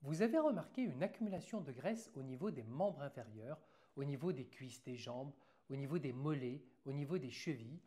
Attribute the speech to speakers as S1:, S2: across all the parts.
S1: Vous avez remarqué une accumulation de graisse au niveau des membres inférieurs, au niveau des cuisses, des jambes, au niveau des mollets, au niveau des chevilles.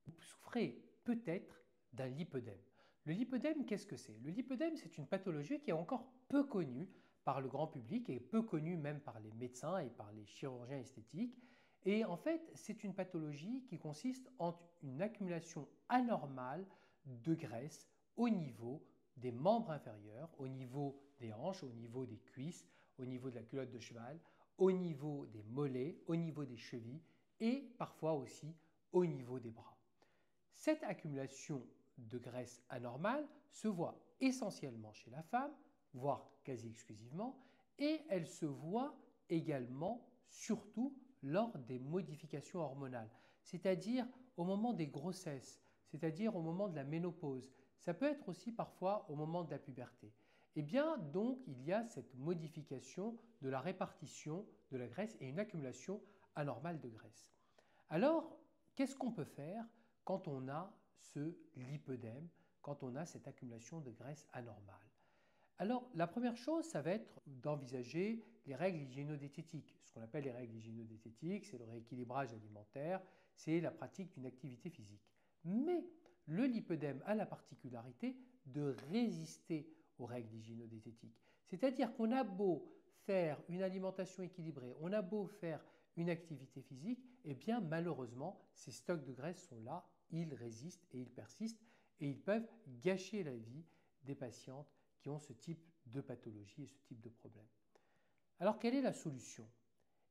S1: Vous souffrez peut-être d'un lipœdème. Le lipœdème, qu'est-ce que c'est? Le lipœdème, c'est une pathologie qui est encore peu connue par le grand public et peu connue même par les médecins et par les chirurgiens esthétiques. Et en fait, c'est une pathologie qui consiste en une accumulation anormale de graisse au niveau des membres inférieurs, au niveau des hanches, au niveau des cuisses, au niveau de la culotte de cheval, au niveau des mollets, au niveau des chevilles et parfois aussi au niveau des bras. Cette accumulation de graisse anormale se voit essentiellement chez la femme, voire quasi exclusivement, et elle se voit également surtout lors des modifications hormonales, c'est-à-dire au moment des grossesses, c'est-à-dire au moment de la ménopause. Ça peut être aussi parfois au moment de la puberté. Et bien donc il y a cette modification de la répartition de la graisse et une accumulation anormale de graisse. Alors, qu'est-ce qu'on peut faire quand on a ce lipœdème, quand on a cette accumulation de graisse anormale? Alors, la première chose, ça va être d'envisager les règles hygiéno-diététiques. Ce qu'on appelle les règles hygiéno-diététiques, c'est le rééquilibrage alimentaire, c'est la pratique d'une activité physique. Mais le lipœdème a la particularité de résister aux règles hygiéno-diététiques. C'est-à-dire qu'on a beau faire une alimentation équilibrée, on a beau faire une activité physique, et bien malheureusement, ces stocks de graisse sont là, ils résistent et ils persistent et ils peuvent gâcher la vie des patientes qui ont ce type de pathologie et ce type de problème. Alors quelle est la solution?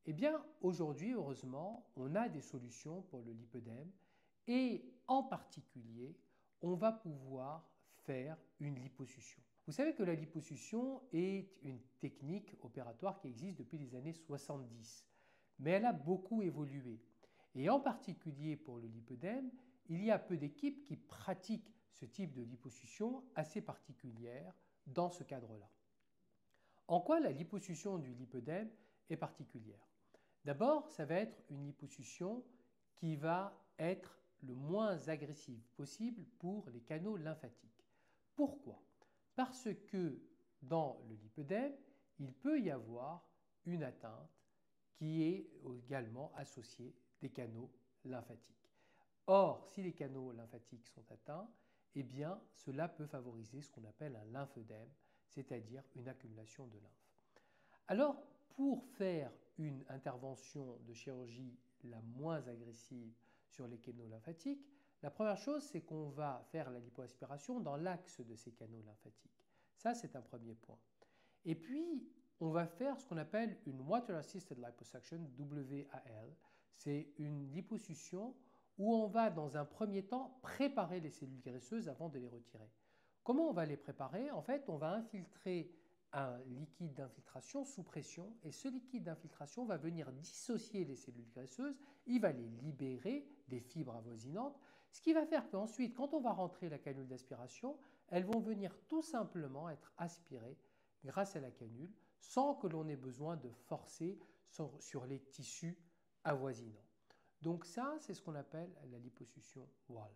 S1: Eh bien aujourd'hui, heureusement, on a des solutions pour le lipœdème et en particulier, on va pouvoir faire une liposuction. Vous savez que la liposuction est une technique opératoire qui existe depuis les années 70, mais elle a beaucoup évolué. Et en particulier pour le lipœdème, il y a peu d'équipes qui pratiquent ce type de liposuction assez particulière dans ce cadre-là. En quoi la liposuction du lipœdème est particulière? D'abord, ça va être une liposuction qui va être le moins agressive possible pour les canaux lymphatiques. Pourquoi? Parce que dans le lipœdème, il peut y avoir une atteinte qui est également associée des canaux lymphatiques. Or, si les canaux lymphatiques sont atteints, eh bien, cela peut favoriser ce qu'on appelle un lymphœdème, c'est-à-dire une accumulation de lymphe. Alors, pour faire une intervention de chirurgie la moins agressive sur les canaux lymphatiques, la première chose, c'est qu'on va faire la lipoaspiration dans l'axe de ces canaux lymphatiques. Ça, c'est un premier point. Et puis, on va faire ce qu'on appelle une Water Assisted Liposuction, WAL. C'est une liposuction où on va, dans un premier temps, préparer les cellules graisseuses avant de les retirer. Comment on va les préparer? En fait, on va infiltrer un liquide d'infiltration sous pression et ce liquide d'infiltration va venir dissocier les cellules graisseuses, il va les libérer des fibres avoisinantes, ce qui va faire qu'ensuite, quand on va rentrer la canule d'aspiration, elles vont venir tout simplement être aspirées grâce à la canule sans que l'on ait besoin de forcer sur les tissus avoisinants. Donc ça, c'est ce qu'on appelle la liposuction WAL.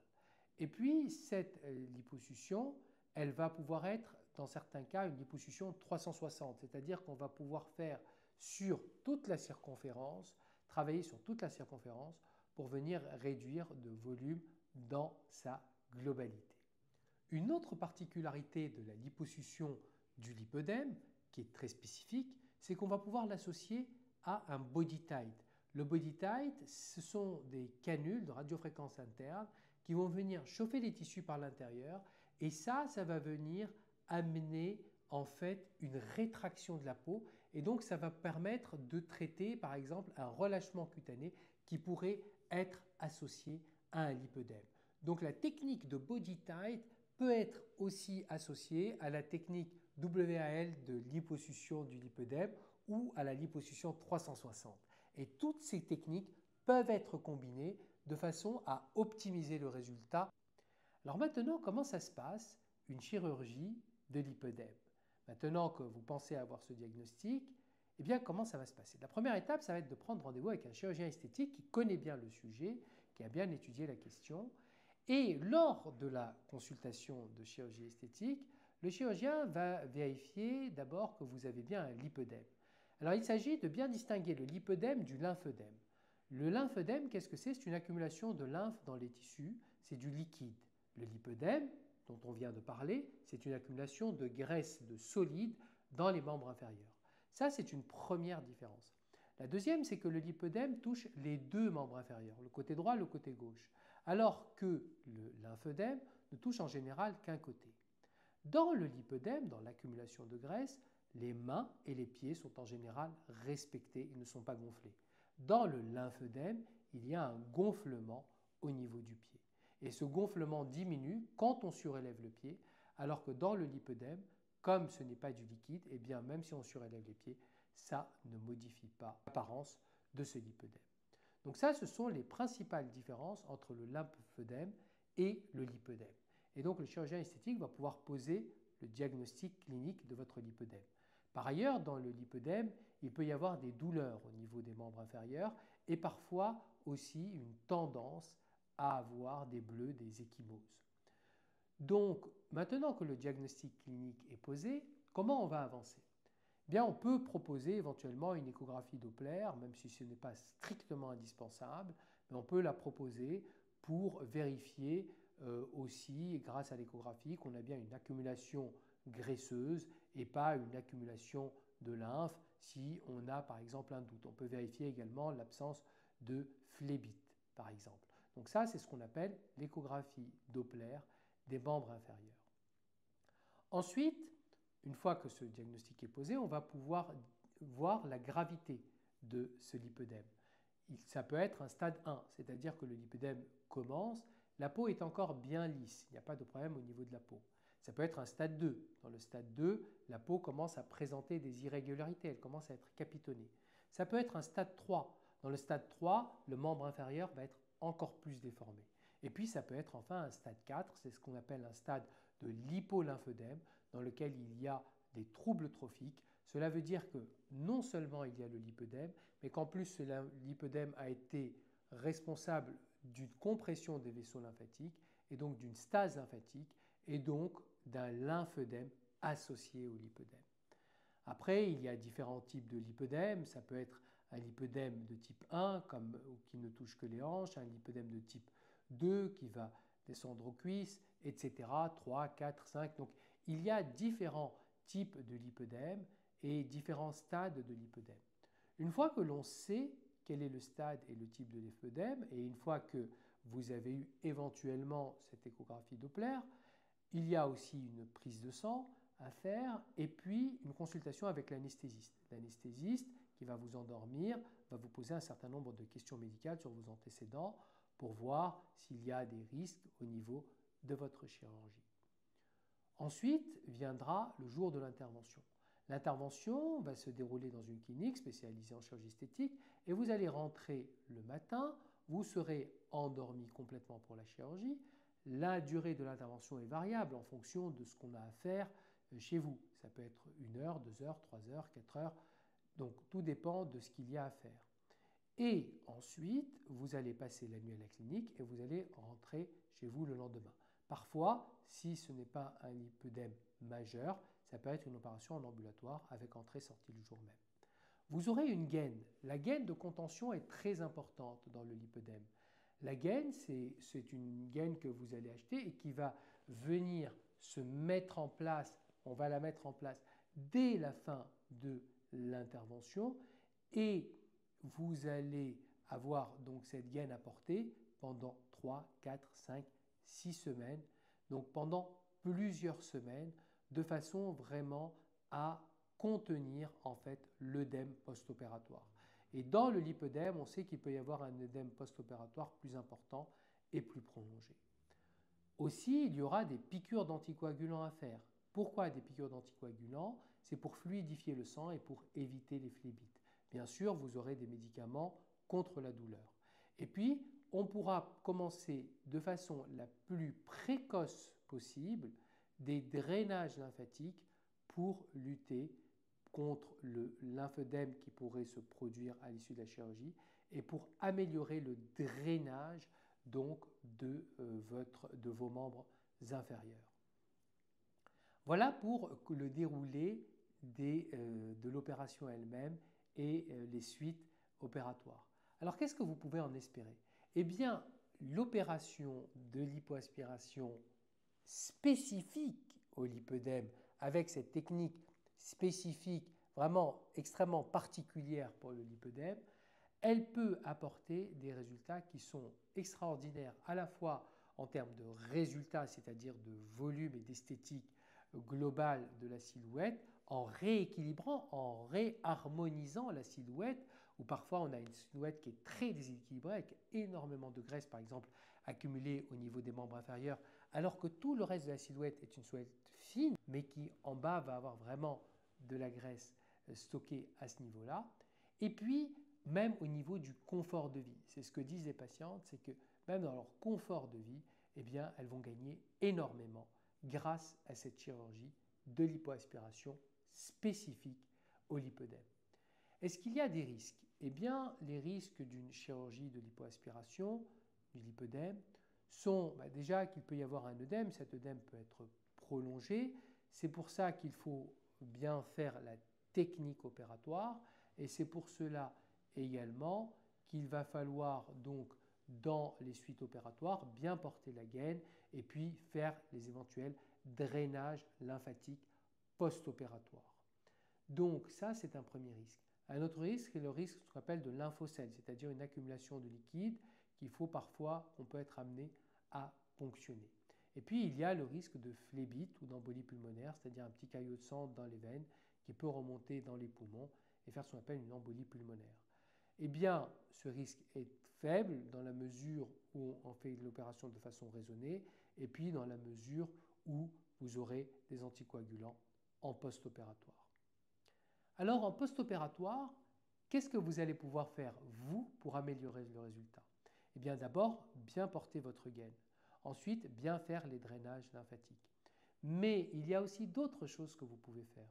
S1: Et puis, cette liposuction, elle va pouvoir être, dans certains cas, une liposuction 360, c'est-à-dire qu'on va pouvoir faire sur toute la circonférence, travailler sur toute la circonférence pour venir réduire de volume dans sa globalité. Une autre particularité de la liposuction du lipœdème, qui est très spécifique, c'est qu'on va pouvoir l'associer à un body tight. Le body tight, ce sont des canules de radiofréquence interne qui vont venir chauffer les tissus par l'intérieur et ça va venir amener en fait une rétraction de la peau et donc ça va permettre de traiter par exemple un relâchement cutané qui pourrait être associé à un lipœdème. Donc la technique de body tight peut être aussi associée à la technique WAL de liposuction du lipœdème ou à la liposuction 360. Et toutes ces techniques peuvent être combinées de façon à optimiser le résultat. Alors maintenant, comment ça se passe une chirurgie de lipœdème? Maintenant que vous pensez avoir ce diagnostic, eh bien comment ça va se passer? La première étape, ça va être de prendre rendez-vous avec un chirurgien esthétique qui connaît bien le sujet, qui a bien étudié la question. Et lors de la consultation de chirurgie esthétique, Le chirurgien va vérifier d'abord que vous avez bien un lipœdème. Alors il s'agit de bien distinguer le lipœdème du lymphœdème. Le lymphœdème, qu'est-ce que c'est? C'est une accumulation de lymphe dans les tissus, c'est du liquide. Le lipœdème, dont on vient de parler, c'est une accumulation de graisse, de solide dans les membres inférieurs. Ça, c'est une première différence. La deuxième, c'est que le lipœdème touche les deux membres inférieurs, le côté droit et le côté gauche, alors que le lymphœdème ne touche en général qu'un côté. Dans le lipœdème, dans l'accumulation de graisse, les mains et les pieds sont en général respectés, ils ne sont pas gonflés. Dans le lymphœdème, il y a un gonflement au niveau du pied. Et ce gonflement diminue quand on surélève le pied, alors que dans le lipœdème, comme ce n'est pas du liquide, et bien même si on surélève les pieds, ça ne modifie pas l'apparence de ce lipœdème. Donc ça, ce sont les principales différences entre le lymphœdème et le lipœdème. Et donc le chirurgien esthétique va pouvoir poser le diagnostic clinique de votre lipœdème. Par ailleurs, dans le lipœdème, il peut y avoir des douleurs au niveau des membres inférieurs et parfois aussi une tendance à avoir des bleus, des ecchymoses. Donc, maintenant que le diagnostic clinique est posé, comment on va avancer? Bien, on peut proposer éventuellement une échographie Doppler, même si ce n'est pas strictement indispensable, mais on peut la proposer pour vérifier aussi, grâce à l'échographie, qu'on a bien une accumulation graisseuse et pas une accumulation de lymphe si on a par exemple un doute. On peut vérifier également l'absence de phlébite, par exemple. Donc ça, c'est ce qu'on appelle l'échographie Doppler des membres inférieurs. Ensuite, une fois que ce diagnostic est posé, on va pouvoir voir la gravité de ce lipœdème. Ça peut être un stade 1, c'est-à-dire que le lipœdème commence, la peau est encore bien lisse, il n'y a pas de problème au niveau de la peau. Ça peut être un stade 2. Dans le stade 2, la peau commence à présenter des irrégularités, elle commence à être capitonnée. Ça peut être un stade 3. Dans le stade 3, le membre inférieur va être encore plus déformé. Et puis ça peut être enfin un stade 4, c'est ce qu'on appelle un stade de l'hypolymphœdème, dans lequel il y a des troubles trophiques. Cela veut dire que non seulement il y a le lipœdème, mais qu'en plus ce lipœdème a été responsable d'une compression des vaisseaux lymphatiques et donc d'une stase lymphatique et donc d'un lymphœdème associé au lipœdème. Après, il y a différents types de lipœdème. Ça peut être un lipœdème de type 1 qui ne touche que les hanches, un lipœdème de type 2 qui va descendre aux cuisses, etc. 3, 4, 5. Donc il y a différents types de lipœdème et différents stades de lipœdème. Une fois que l'on sait quel est le stade et le type de lipœdème, et une fois que vous avez eu éventuellement cette échographie Doppler, il y a aussi une prise de sang à faire et puis une consultation avec l'anesthésiste. L'anesthésiste qui va vous endormir va vous poser un certain nombre de questions médicales sur vos antécédents pour voir s'il y a des risques au niveau de votre chirurgie. Ensuite viendra le jour de l'intervention. L'intervention va se dérouler dans une clinique spécialisée en chirurgie esthétique et vous allez rentrer le matin, vous serez endormi complètement pour la chirurgie. La durée de l'intervention est variable en fonction de ce qu'on a à faire chez vous. Ça peut être 1 heure, 2 heures, 3 heures, 4 heures. Donc tout dépend de ce qu'il y a à faire. Et ensuite, vous allez passer la nuit à la clinique et vous allez rentrer chez vous le lendemain. Parfois, si ce n'est pas un lipœdème majeur, ça peut être une opération en ambulatoire avec entrée-sortie le jour même. Vous aurez une gaine. La gaine de contention est très importante dans le lipœdème. La gaine, c'est une gaine que vous allez acheter et qui va venir se mettre en place, on va la mettre en place dès la fin de l'intervention et vous allez avoir donc cette gaine à porter pendant 3, 4, 5, 6 semaines, donc pendant plusieurs semaines, de façon vraiment à contenir en fait l'œdème post-opératoire. Et dans le lipœdème, on sait qu'il peut y avoir un œdème post-opératoire plus important et plus prolongé. Aussi, il y aura des piqûres d'anticoagulants à faire. Pourquoi des piqûres d'anticoagulants? C'est pour fluidifier le sang et pour éviter les phlébites. Bien sûr, vous aurez des médicaments contre la douleur. Et puis, on pourra commencer de façon la plus précoce possible des drainages lymphatiques pour lutter contre le lymphœdème qui pourrait se produire à l'issue de la chirurgie et pour améliorer le drainage donc de vos membres inférieurs. Voilà pour le déroulé de l'opération elle-même et les suites opératoires. Alors qu'est-ce que vous pouvez en espérer? Eh bien, l'opération de lipoaspiration spécifique au lipœdème, avec cette technique spécifique vraiment extrêmement particulière pour le lipœdème, elle peut apporter des résultats qui sont extraordinaires à la fois en termes de résultats, c'est-à-dire de volume et d'esthétique globale de la silhouette, en rééquilibrant, en réharmonisant la silhouette, où parfois on a une silhouette qui est très déséquilibrée, avec énormément de graisse par exemple accumulée au niveau des membres inférieurs, alors que tout le reste de la silhouette est une silhouette fine, mais qui en bas va avoir vraiment de la graisse stockée à ce niveau-là. Et puis, même au niveau du confort de vie, c'est ce que disent les patientes, c'est que même dans leur confort de vie, eh bien, elles vont gagner énormément grâce à cette chirurgie de lipoaspiration spécifique au lipœdème. Est-ce qu'il y a des risques? Eh bien, les risques d'une chirurgie de lipoaspiration du lipœdème sont déjà qu'il peut y avoir un œdème, cet œdème peut être prolongé, c'est pour ça qu'il faut bien faire la technique opératoire et c'est pour cela également qu'il va falloir donc dans les suites opératoires bien porter la gaine et puis faire les éventuels drainages lymphatiques post-opératoires. Donc ça, c'est un premier risque. Un autre risque est le risque qu'on appelle de lymphocèle, c'est-à-dire une accumulation de liquide qu'il faut parfois, qu'on peut être amené à ponctionner. Et puis il y a le risque de phlébite ou d'embolie pulmonaire, c'est-à-dire un petit caillot de sang dans les veines qui peut remonter dans les poumons et faire ce qu'on appelle une embolie pulmonaire. Eh bien, ce risque est faible dans la mesure où on fait l'opération de façon raisonnée et puis dans la mesure où vous aurez des anticoagulants en post-opératoire. Alors en post-opératoire, qu'est-ce que vous allez pouvoir faire, vous, pour améliorer le résultat? Eh bien d'abord, bien porter votre gaine. Ensuite, bien faire les drainages lymphatiques. Mais il y a aussi d'autres choses que vous pouvez faire.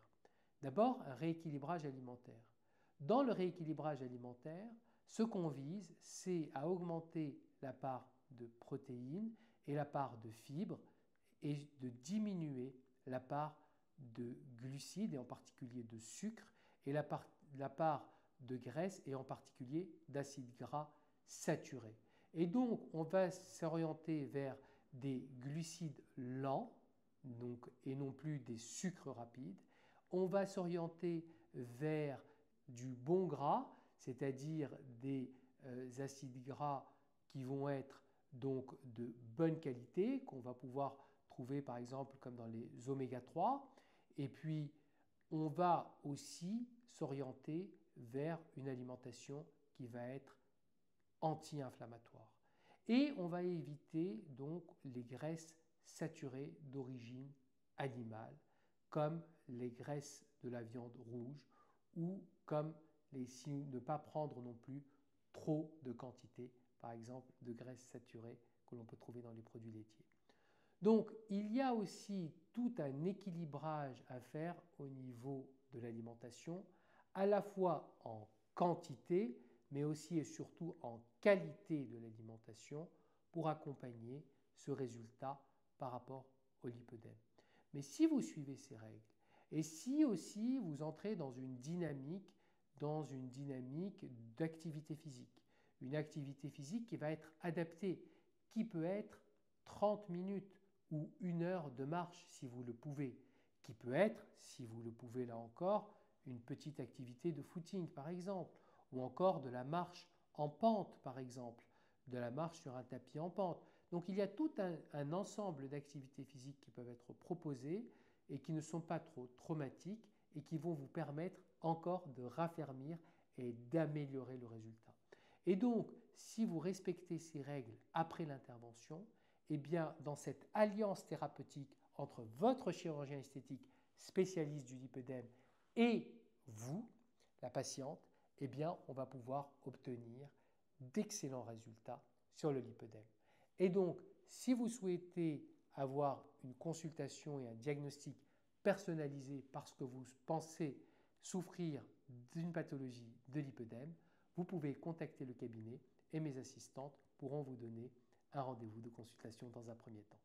S1: D'abord, un rééquilibrage alimentaire. Dans le rééquilibrage alimentaire, ce qu'on vise, c'est à augmenter la part de protéines et la part de fibres et de diminuer la part de glucides et en particulier de sucre et la part de graisse et en particulier d'acides gras saturés. Et donc, on va s'orienter vers des glucides lents donc, et non plus des sucres rapides. On va s'orienter vers du bon gras, c'est-à-dire des acides gras qui vont être donc de bonne qualité, qu'on va pouvoir trouver par exemple comme dans les oméga 3. Et puis, on va aussi s'orienter vers une alimentation qui va être anti-inflammatoire. Et on va éviter donc les graisses saturées d'origine animale, comme les graisses de la viande rouge ou comme ne pas prendre non plus trop de quantité, par exemple, de graisses saturées que l'on peut trouver dans les produits laitiers. Donc, il y a aussi tout un équilibrage à faire au niveau de l'alimentation, à la fois en quantité, mais aussi et surtout en qualité de l'alimentation pour accompagner ce résultat par rapport au lipœdème. Mais si vous suivez ces règles, et si aussi vous entrez dans une dynamique d'activité physique, une activité physique qui va être adaptée, qui peut être 30 minutes ou 1 heure de marche si vous le pouvez, qui peut être, si vous le pouvez là encore, une petite activité de footing par exemple, ou encore de la marche en pente par exemple, de la marche sur un tapis en pente. Donc il y a tout un ensemble d'activités physiques qui peuvent être proposées et qui ne sont pas trop traumatiques et qui vont vous permettre encore de raffermir et d'améliorer le résultat. Et donc, si vous respectez ces règles après l'intervention, eh bien, dans cette alliance thérapeutique entre votre chirurgien esthétique spécialiste du lipœdème et vous, la patiente, eh bien, on va pouvoir obtenir d'excellents résultats sur le lipœdème. Et donc, si vous souhaitez avoir une consultation et un diagnostic personnalisé parce que vous pensez souffrir d'une pathologie de lipœdème, vous pouvez contacter le cabinet et mes assistantes pourront vous donner un rendez-vous de consultation dans un premier temps.